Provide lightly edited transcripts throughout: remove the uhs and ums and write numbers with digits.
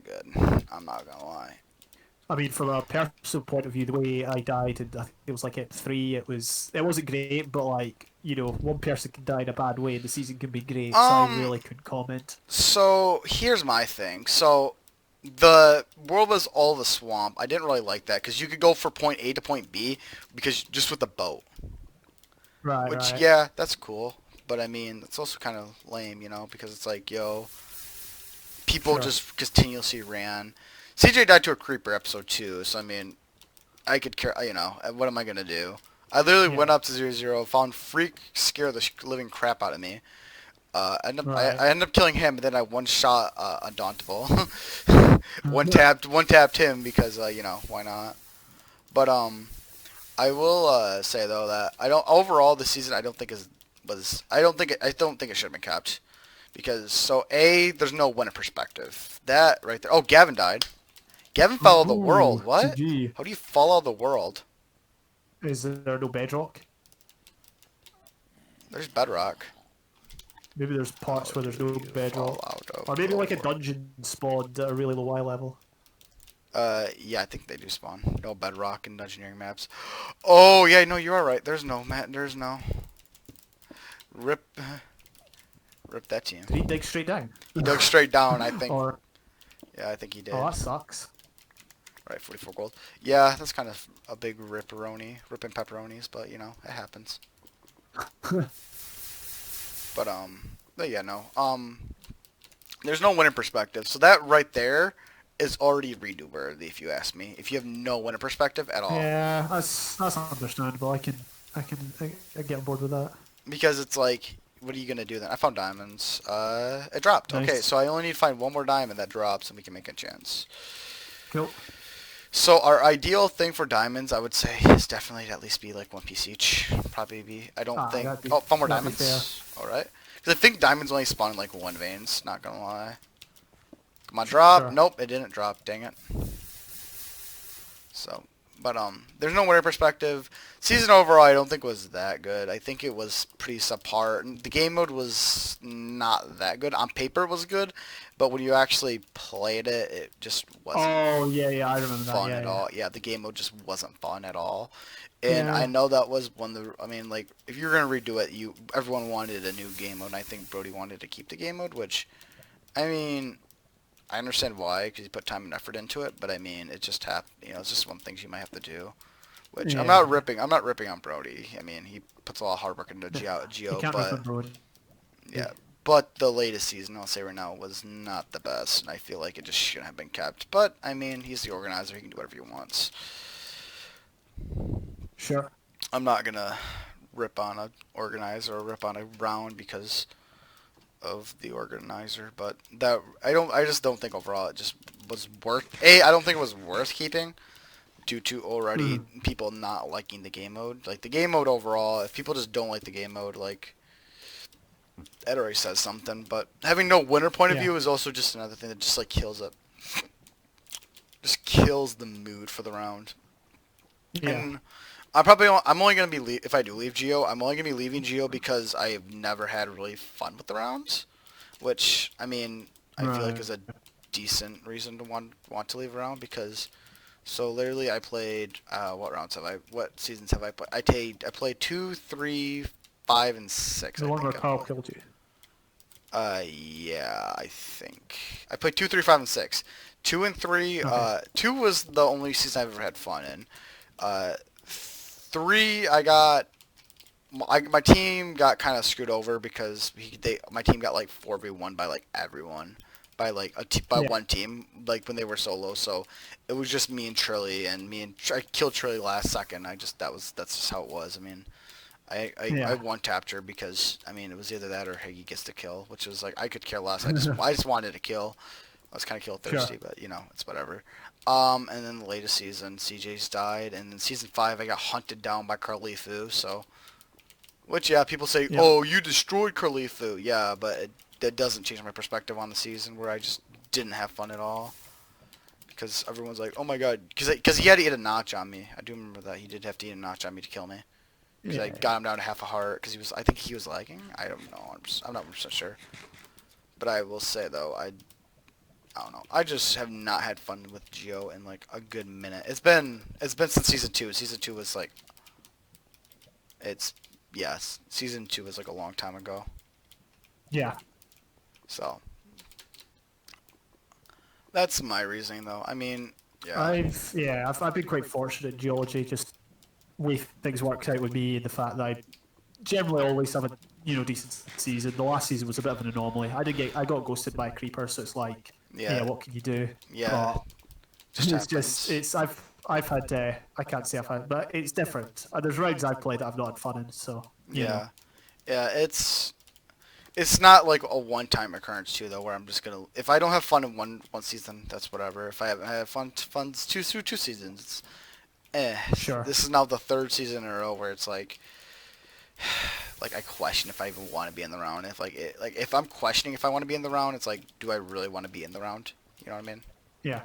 that good. I'm not gonna lie. I mean, from a personal point of view, the way I died, and I think it was like at 3, it wasn't great, but like one person can die in a bad way, and the season can be great. So I Um, really couldn't comment. so here's my thing. So the world was all the swamp. I didn't really like that because you could go from point A to point B because just with the boat. Right, Which right. yeah, that's cool. But I mean, it's also kind of lame, because it's like, yo, people Sure. just continuously ran. CJ died to a creeper episode 2, so I mean, I could care, what am I gonna do? I literally went Yeah. up to 0-0, found Freak, scared the living crap out of me. Right. I ended up killing him, but then I one shot Undauntable. one tapped him because why not? But I will say though that I don't overall this season I don't think is was I don't think it should have been kept because there's no winner perspective that right there. Oh, Gavin died. Gavin followed the world. Ooh, What? GG. How do you follow the world? Is there no bedrock? There's bedrock. Maybe there's How parts where there's do no you fall bedrock. out of Or maybe like a the world? dungeon spawned at a really low eye level. Yeah, I think they do spawn. No bedrock in dungeoneering maps. Oh yeah, no, you are right. There's no Matt. There's no rip. Rip that team. Did he dig straight down? He dug straight down. I think. Or, Yeah, I think he oh, did. that sucks. Right, 44 gold. Yeah, that's kind of a big ripperoni, ripping pepperonis, but it happens. But yeah, no. There's no winner perspective, so that right there is already redo worthy, if you ask me. If you have no winner perspective at all, Yeah, that's understandable. I get on board with that. because it's like, what are you gonna do then? I found diamonds. It dropped. Okay, Nice. so I only need to find one more diamond that drops, and we can make a chance. Cool. So our ideal thing for diamonds, I would say, is definitely to at least be like one piece each. Probably be. I don't Ah, think. Oh, found more that'd be fair. diamonds. All right. Because I think diamonds only spawn in like one veins. Not gonna lie. Come on, drop. Sure. Nope, it didn't drop. Dang it. So, but there's no winner perspective. Season overall, I don't think was that good. I think it was pretty subpar. And the game mode was not that good. On paper, it was good, but when you actually played it, it just wasn't Oh yeah, yeah, I remember that. fun Yeah, at yeah, all. Yeah, the game mode just wasn't fun at all. And I yeah, know that was one of the. I mean, like, if you're gonna redo it, everyone wanted a new game mode. And I think Brody wanted to keep the game mode, which, I mean, I understand why, because you put time and effort into it. But I mean, it just it's just one of the things you might have to do. Which I'm yeah. not ripping. I'm not ripping on Brody. I mean, he puts a lot of hard work into You Geo, can't rip but it, bro. yeah. But the latest season, I'll say right now, was not the best, and I feel like it just shouldn't have been kept. But I mean, he's the organizer; he can do whatever he wants. Sure. I'm not gonna rip on a organizer or rip on a round because of the organizer, but that I just don't think overall it just was worth. I don't think it was worth keeping due to already Mm. people not liking the game mode. Like the game mode overall, if people just don't like the game mode, like that already says something. But having no winner point of Yeah. view is also just another thing that just like kills it. Just kills the mood for the round. Yeah. And I'm only gonna be if I do leave Geo, I'm only gonna be leaving Geo because I've never had really fun with the rounds, which I mean I feel like Right. is a decent reason to want to leave around because literally I played what seasons have I played? I played 2, 3, 5, and 6 The I one where think. Carl killed you. Yeah, I think I played 2, 3, 5, and 6. 2 and 3. Okay. 2 was the only season I've ever had fun in. 3, my team got kind of screwed over because my team got like 4v1 by like everyone, by like by Yeah. one team, like when they were solo. So it was just me and Trilly, and I killed Trilly last second. That's just how it was. I mean, I Yeah. one tapped her because I mean it was either that or Higgy gets to kill, which was like I could care less. I just wanted to kill. I was kind of kill Sure. thirsty, but it's whatever. And then the latest season, CJ's died, and then season 5, I got hunted down by Carlifu. So, which yeah, people say, Yeah. oh, you destroyed Carlifu. Yeah, but that doesn't change my perspective on the season where I just didn't have fun at all because everyone's like, oh my god, because he had to eat a notch on me. I do remember that he did have to eat a notch on me to kill me because I Yeah. got him down to half a heart because I think he was lagging. I don't know. I'm not 100% sure. But I will say though, I don't know. I just have not had fun with Geo in like a good minute. It's been since season 2. Season 2 was like yes, season 2 was like a long time ago. Yeah. So that's my reasoning though. I mean, yeah. I've been quite fortunate in geology. Just way things worked out with me, and the fact that I generally always have a decent season. The last season was a bit of an anomaly. I got ghosted by a creeper, so it's like, Yeah. what can you do? Yeah. But Just it's happens. just I've had I can't say I've had, but it's different. There's rounds I've played that I've not had fun in, so Yeah. Yeah, it's not like a one-time occurrence too, though, where I'm just gonna if I don't have fun in one season, that's whatever. If I haven't had fun two through 2 seasons, it's Sure. This is now the 3rd season in a row where it's like I question if I even want to be in the round. If if I'm questioning if I want to be in the round, it's like, do I really want to be in the round? You know what I mean? Yeah.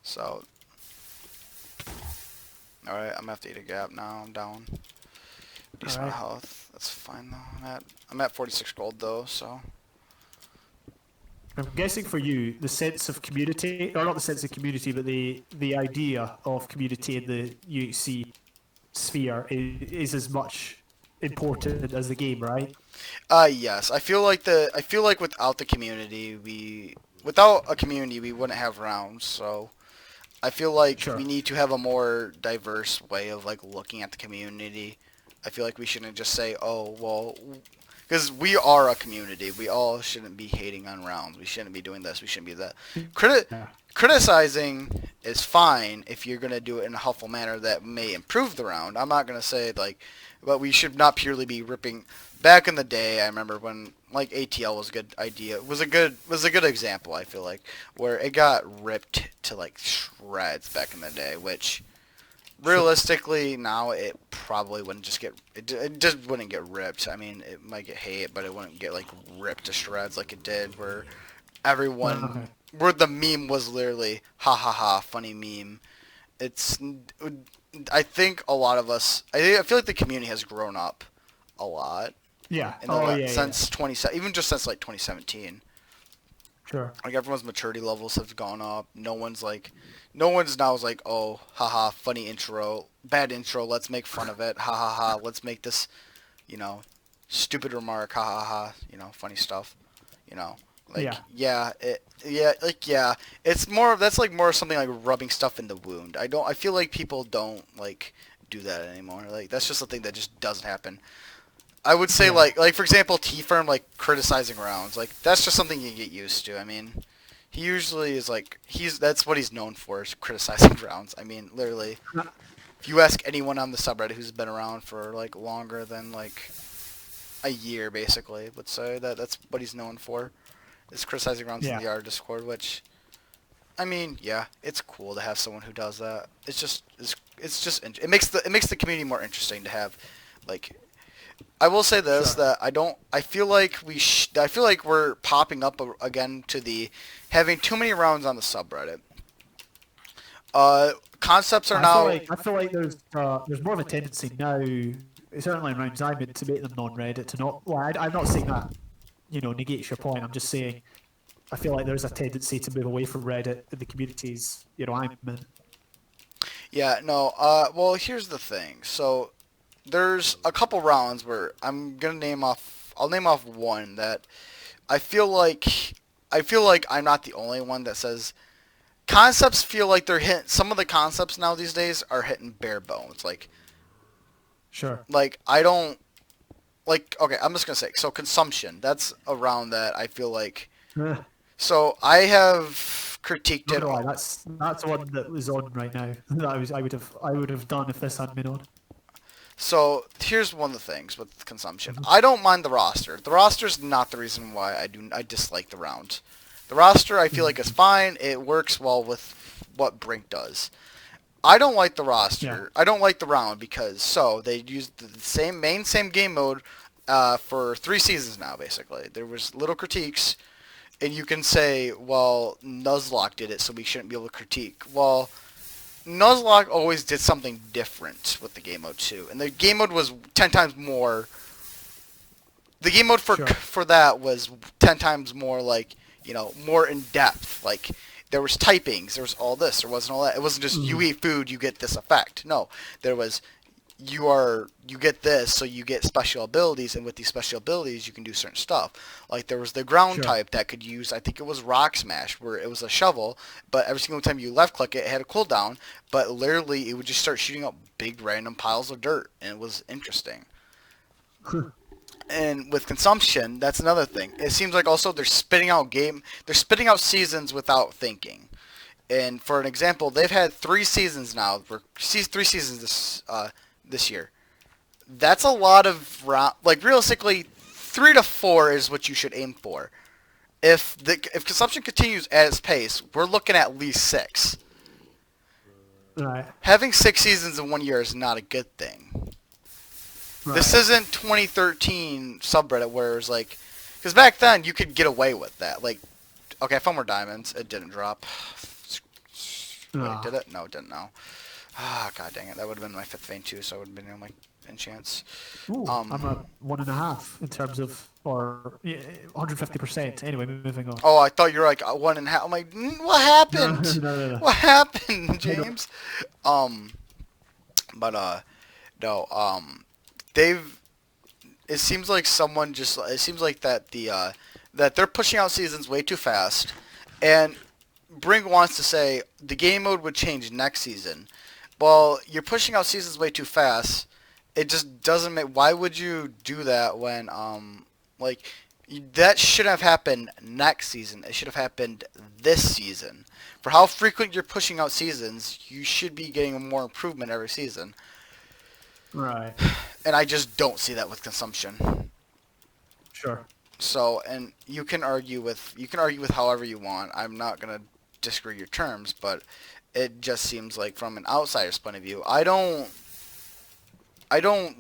So, all right, I'm gonna have to eat a gap now. I'm down. Decent Alright. health. That's fine though. I'm at 46 gold though, so. I'm guessing for you, the sense of community, or not the sense of community, but the idea of community in the UHC sphere is as much important as the game, right? Yes. I feel like without the community, without a community, we wouldn't have rounds. So I feel like Sure. we need to have a more diverse way of like looking at the community. I feel like we shouldn't just say, oh, well, because we are a community. We all shouldn't be hating on rounds. We shouldn't be doing this. We shouldn't be that. Yeah. Criticizing is fine if you're going to do it in a helpful manner that may improve the round. I'm not going to say, like, but we should not purely be ripping. Back in the day, I remember when, like, ATL was a good idea. It was a good example, I feel like, where it got ripped to, like, shreds back in the day, which realistically now it probably wouldn't just get it just wouldn't get ripped. I mean, it might get hate, but it wouldn't get like ripped to shreds like it did where everyone Okay. where the meme was literally ha ha ha funny meme. It's I think a lot of us I feel like the community has grown up a lot Yeah. in the Oh yeah. since 20 even just since like 2017. Sure. Like everyone's maturity levels have gone up. No one's now is like, oh, haha, funny intro, bad intro. Let's make fun of it. Ha ha ha. Let's make this, you know, stupid remark. Ha ha ha. You know, funny stuff. You know, like yeah. It's more that's like more something like rubbing stuff in the wound. I feel like people don't like do that anymore. Like that's just a thing that just doesn't happen. I would say Yeah. like for example, T-Firm like criticizing rounds, like that's just something you get used to. I mean, he usually is like that's what he's known for is criticizing rounds. I mean, literally, if you ask anyone on the subreddit who's been around for like longer than like a year, basically, would say that that's what he's known for, is criticizing rounds in Yeah. the R Discord. Which, I mean, yeah, it's cool to have someone who does that. It makes the community more interesting to have, like. I will say this Sure. that I feel like I feel like we're popping up again to the having too many rounds on the subreddit. Concepts are now I feel like there's more of a tendency now, certainly in rounds I'm in, to make them non-Reddit. To not, well, I'm not saying that negates your point. I'm just saying I feel like there's a tendency to move away from Reddit in the communities I'm in. yeah no well here's the thing. So there's a couple rounds where I'll name off one that I feel like I'm not the only one that says concepts feel like they're hitting some of the concepts now these days are hitting bare bones. Sure. Like I don't like okay, I'm just gonna say so consumption. That's a round that I feel like so I have critiqued it. Not gonna lie, that's one that was on right now. That I would have done if this hadn't been on. So here's one of the things with consumption. I don't mind the roster. The roster's not the reason why I dislike the round. The roster I feel like is fine. It works well with what Brink does. I don't like the roster. Yeah. I don't like the round because they used the same game mode for 3 seasons now basically. There was little critiques and you can say, well, Nuzlocke did it so we shouldn't be able to critique. Well, Nuzlocke always did something different with the game mode too, and the game mode was 10 times more. The game mode for Sure. for that was 10 times more like more in depth. Like there was typings, there was all this, there wasn't all that. It wasn't just you eat food, you get this effect. No, there was you get this, so you get special abilities, and with these special abilities, you can do certain stuff. Like there was the ground Sure. type that could use, I think it was Rock Smash, where it was a shovel, but every single time you left click it, it had a cooldown, but literally it would just start shooting up big random piles of dirt, and it was interesting. And with consumption, that's another thing. It seems like also they're spitting out seasons without thinking. And for an example, they've had 3 seasons now. Three seasons this year. That's a lot of like realistically, 3 to 4 is what you should aim for. If consumption continues at its pace, we're looking at least 6. Right. Having 6 seasons in 1 year is not a good thing. Right. This isn't 2013 subreddit where it was like, because back then you could get away with that. Like, okay, I found more diamonds. It didn't drop. Wait, did it? No, it didn't. No. Ah, god dang it. That would have been my 5th vein too, so I would have been in my enchants. Ooh, I'm a 1.5 in terms of, or 150%. Anyway, moving on. Oh, I thought you were like 1.5. I'm like, what happened? No. What happened, James? But no. They've. It seems like someone just. It seems like that that they're pushing out seasons way too fast, and Brink wants to say the game mode would change next season. Well, you're pushing out seasons way too fast. It just doesn't make. Why would you do that when like that shouldn't have happened next season? It should have happened this season. For how frequent you're pushing out seasons, you should be getting more improvement every season. Right. And I just don't see that with consumption. Sure. So, and you can argue with however you want. I'm not gonna disagree your terms, but it just seems like from an outsider's point of view, I don't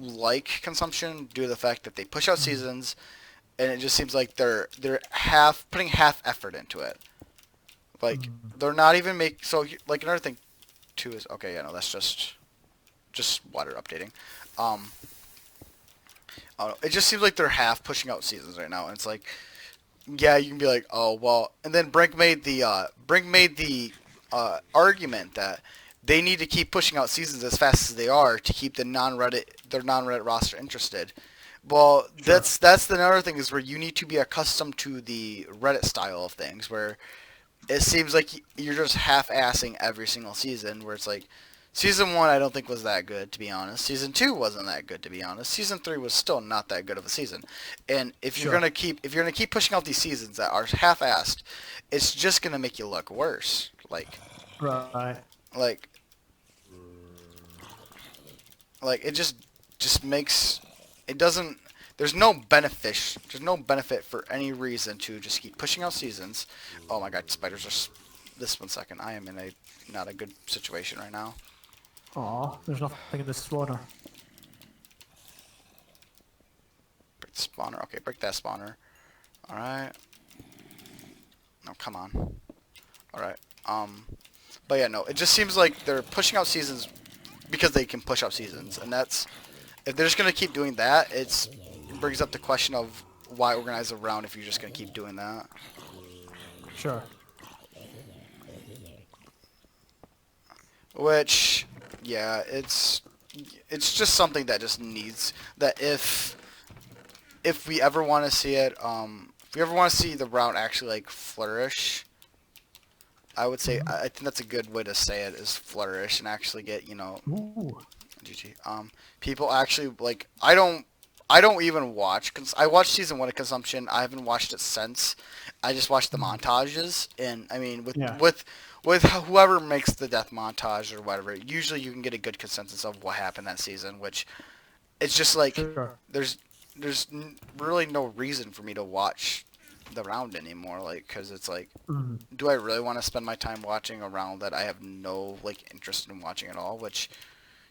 like consumption due to the fact that they push out seasons, and it just seems like they're putting half effort into it. Like they're not even like another thing too is okay. Yeah, no, that's just water updating. I don't know. It just seems like they're half pushing out seasons right now, and it's like, yeah, you can be like, oh well, and then Brink made the argument that they need to keep pushing out seasons as fast as they are to keep their non-Reddit roster interested. Well, Sure. that's another thing is where you need to be accustomed to the Reddit style of things, where it seems like you're just half-assing every single season, where it's like, Season 1 I don't think was that good, to be honest. Season 2 wasn't that good, to be honest. Season 3 was still not that good of a season. And if you're Sure. gonna keep pushing out these seasons that are half-assed, it's just gonna make you look worse. Like Right. it just makes it doesn't. There's no benefit for any reason to just keep pushing out seasons. Oh my god, spiders are. This 1 second, I am in a not a good situation right now. Aw, there's nothing in this spawner. Break the spawner. Okay, break that spawner. Alright. No, come on. Alright. But yeah, no, it just seems like they're pushing out seasons because they can push out seasons. And that's... If they're just going to keep doing that, it brings up the question of why organize a round if you're just going to keep doing that. Sure. Which, yeah, it's just something that just needs... That if we ever want to see it, if we ever want to see the round actually, like, flourish... I would say, I think that's a good way to say it, is flourish and actually get, Ooh. GG. People actually, like, I don't even watch, I watched season 1 of Consumption. I haven't watched it since. I just watched the montages, and, I mean, with whoever makes the death montage or whatever, usually you can get a good consensus of what happened that season, which, it's just like, Sure. there's really no reason for me to watch the round anymore, like, because it's like, do I really want to spend my time watching a round that I have no, like, interest in watching at all? Which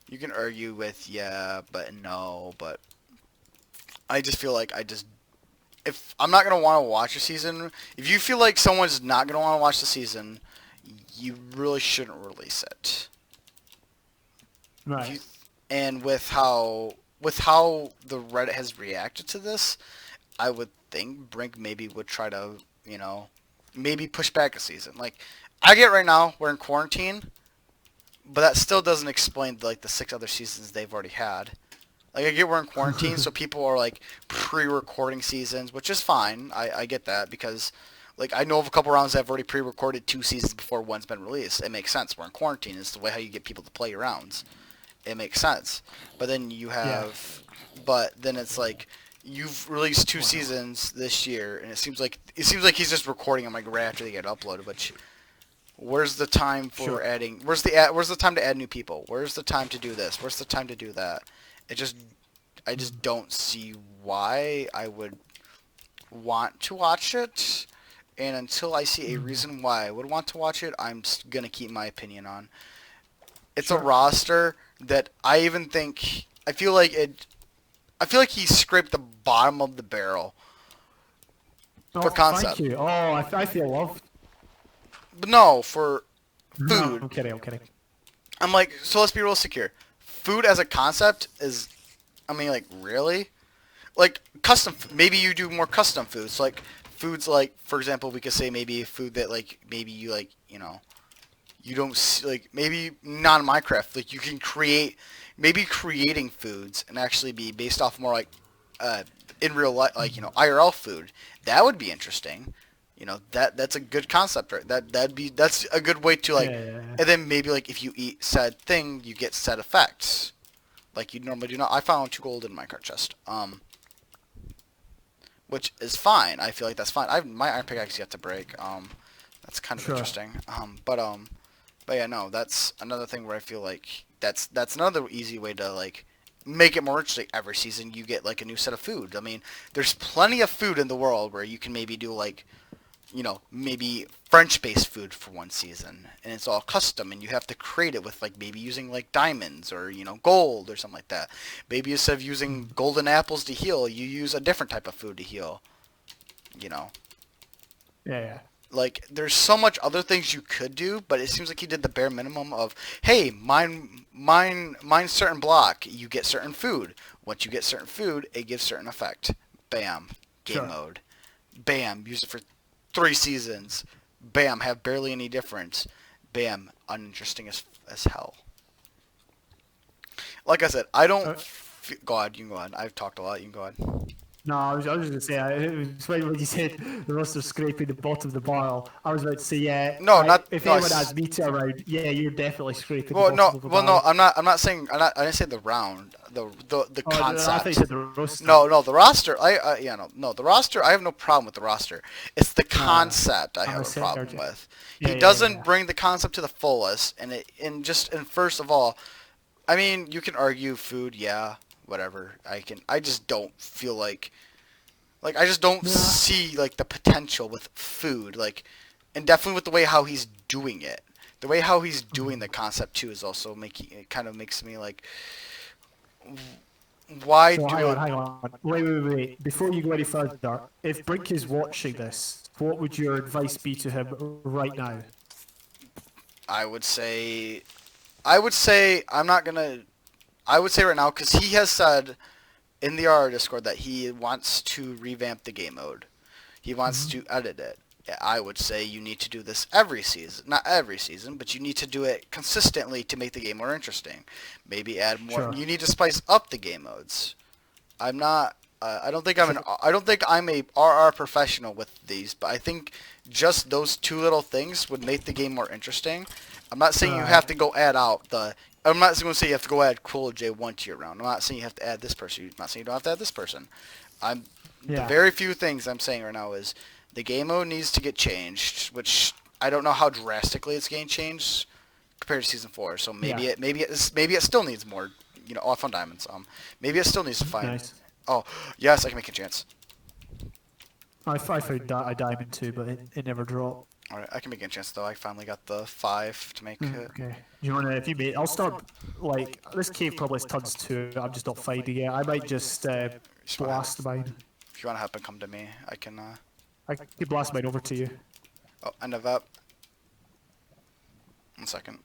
you can argue with, yeah, but no, but I just feel like if I'm not going to want to watch a season, if you feel like someone's not going to want to watch the season, you really shouldn't release it. Right. And with how the Reddit has reacted to this, I would think Brink maybe would try to, maybe push back a season. Like, I get right now we're in quarantine, but that still doesn't explain like the 6 other seasons they've already had. Like, I get we're in quarantine, so people are like pre-recording seasons, which is fine. I get that because, like, I know of a couple rounds that have already pre-recorded 2 seasons before one's been released. It makes sense. We're in quarantine. It's the way how you get people to play your rounds. It makes sense. But then you Yeah. have, but then it's like you've released 2 seasons this year, and it seems like he's just recording them like right after they get uploaded. Which, where's the time for Sure. adding? Where's the time to add new people? Where's the time to do this? Where's the time to do that? I just don't see why I would want to watch it. And until I see a reason why I would want to watch it, I'm gonna keep my opinion on. It's a Sure. roster that I even think I feel like it. I feel like he scraped the bottom of the barrel Oh, for thank concept. you. Oh, I feel loved. But no, for No, food. I'm kidding. I'm kidding. I'm like, so let's be real secure. Food as a concept is, I mean, like, really? Like, maybe you do more custom foods. Like, foods like, for example, we could say maybe a food that, like, maybe you, like, you don't see, like, maybe non-Minecraft. Like, you can create, maybe creating foods and actually be based off more, like, uh, in real life, like, IRL food. That would be interesting. That's a good concept, right? That's a good way to, like, Yeah, yeah, yeah. and then maybe, like, if you eat said thing, you get said effects. Like you normally do not. I found 2 gold in my card chest. Which is fine. I feel like that's fine. My iron pickaxe yet to break. That's kind of Sure. interesting. But yeah, no, that's another thing where I feel like that's another easy way to like make it more interesting. Every season you get like a new set of food. I mean, there's plenty of food in the world where you can maybe do like maybe French-based food for one season, and it's all custom, and you have to create it with like maybe using like diamonds or gold or something like that. Maybe instead of using golden apples to heal, you use a different type of food to heal. You know, Yeah, yeah. like there's so much other things you could do, but it seems like he did the bare minimum of, hey, mine certain block, you get certain food. Once you get certain food, it gives certain effect. Bam, game Sure. mode. Bam, use it for 3 seasons. Bam, have barely any difference. Bam, uninteresting as hell. Like I said, I don't. Uh, Go ahead, you can go ahead. I've talked a lot. You can go ahead. No, I was going to say, it was when you said the roster scraping the bottom of the barrel. I was about to say, yeah, No, not if no. anyone has meat around, yeah, you're definitely scraping the Well, bottom no, of the well, no. barrel. I'm not saying. I didn't say the round. The Oh, I thought you concept. said the roster. No, the roster. Yeah, no, the roster. I have no problem with the roster. It's the No, concept I I'm have a a problem surgeon. with. Yeah, He yeah, yeah, doesn't yeah. bring the concept to the fullest, and first of all, I mean, you can argue food, yeah, whatever. I just don't feel like I just don't No, see like the potential with food, like, and definitely with the way how he's doing it. The way how he's doing the concept too is also making it kind of makes me like, why so do it? hang on. Wait. Before you go any further, if Brink is watching this, what would your advice be to him right now? I would say, I'm not gonna. I would say right now because he has said in the RR Discord that he wants to revamp the game mode. He wants Hmm. to edit it. I would say you need to do this every season. Not every season, but you need to do it consistently to make the game more interesting. Maybe add more. Sure. You need to spice up the game modes. I'm not. I don't think I'm an. Sure. I don't think I'm a RR professional with these, but I think just those 2 little things would make the game more interesting. I'm not saying you Right. have to go add out the. I'm not going to say you have to go add Cool J1 to your round. I'm not saying you have to add this person. I'm not saying you don't have to add this person. I'm the Yeah. very few things I'm saying right now is the game mode needs to get changed, which I don't know how drastically it's getting changed compared to season 4. So Yeah. maybe it still needs more. Oh, I found diamonds. Maybe it still needs to find. Nice. Oh, yes, I can make a chance. I found a diamond too, but it never dropped. All right, I can make a chance though. I finally got the 5 to make it. Okay. You wanna? If you made, I'll start. Like this cave probably has tons to it. I'm just not finding it. I might just blast mine. If you want to happen, come to me. I can. I could blast mine over to you. Oh, end of up. 1 second.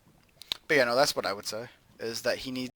But yeah, no, that's what I would say. Is that he needs.